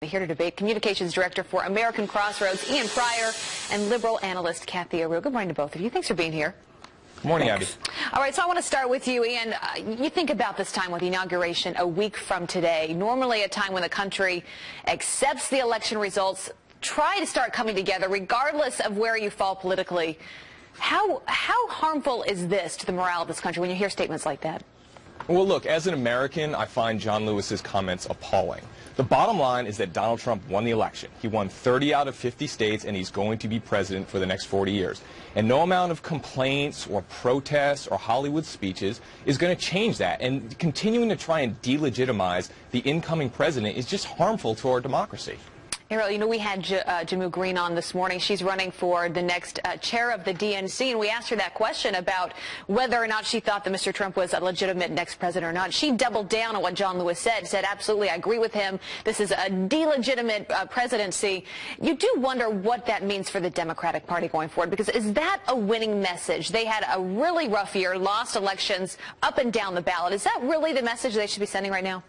Here to debate Communications Director for American Crossroads, Ian Prior, and Liberal analyst Cathy Areu. Good morning to both of you. Thanks for being here. Good morning, Abby. All right, so I want to start with you, Ian. You think about this time with the inauguration a week from today, normally a time when the country accepts the election results, try to start coming together regardless of where you fall politically. How harmful is this to the morale of this country when you hear statements like that? Well, look, as an American, I find John Lewis's comments appalling. The bottom line is that Donald Trump won the election. He won 30 out of 50 states, and he's going to be president for the next 40 years. And no amount of complaints or protests or Hollywood speeches is going to change that. And continuing to try and delegitimize the incoming president is just harmful to our democracy. Ariel, you know, we had Jammu Green on this morning. She's running for the next chair of the DNC, and we asked her that question about whether or not she thought that Mr. Trump was a legitimate next president or not. She doubled down on what John Lewis said absolutely, I agree with him. This is a delegitimate presidency. You do wonder what that means for the Democratic Party going forward, because is that a winning message? They had a really rough year, lost elections up and down the ballot. Is that really the message they should be sending right now?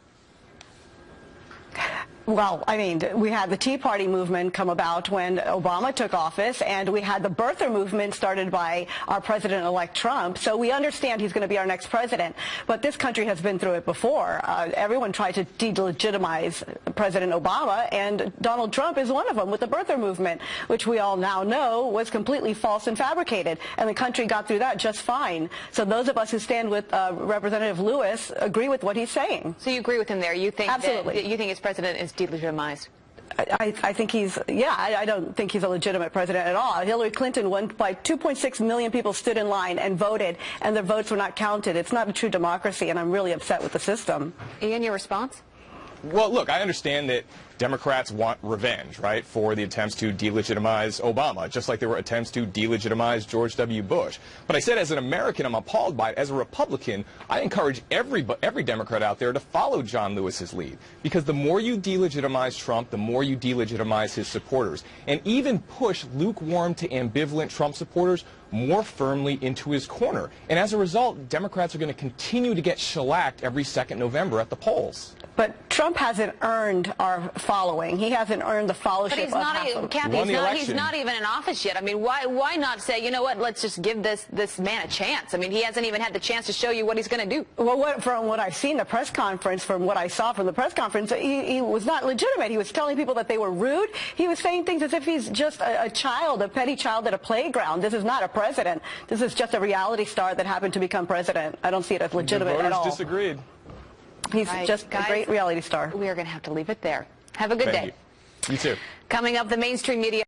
Well, I mean, we had the Tea Party movement come about when Obama took office, and we had the birther movement started by our president-elect Trump. So we understand he's going to be our next president. But this country has been through it before. Everyone tried to delegitimize President Obama, and Donald Trump is one of them with the birther movement, which we all now know was completely false and fabricated. And the country got through that just fine. So those of us who stand with Representative Lewis agree with what he's saying. So you agree with him there? You think absolutely. That you think his president is delegitimized? I think he's, I don't think he's a legitimate president at all. Hillary Clinton won by 2.6 million people stood in line and voted, and their votes were not counted. It's not a true democracy, and I'm really upset with the system. Ian, your response? Well, look, I understand that Democrats want revenge, right, for the attempts to delegitimize Obama, just like there were attempts to delegitimize George W. Bush. But I said as an American, I'm appalled by it. As a Republican, I encourage every Democrat out there to follow John Lewis's lead, because the more you delegitimize Trump, the more you delegitimize his supporters, and even push lukewarm to ambivalent Trump supporters more firmly into his corner. And as a result, Democrats are going to continue to get shellacked every 2nd November at the polls. But Trump hasn't earned our following. He hasn't earned the fellowship of Kathy, he's not even in office yet. I mean, why not say, you know what, let's just give this man a chance? I mean, he hasn't even had the chance to show you what he's going to do. Well, from what I've seen, the press conference, from what I saw from the press conference, he was not legitimate. He was telling people that they were rude. He was saying things as if he's just a child, a petty child at a playground. This is not a president. This is just a reality star that happened to become president. I don't see it as legitimate at all. The voters disagreed. He's just a great reality star. We are going to have to leave it there. Have a good day. You too. Coming up, the mainstream media.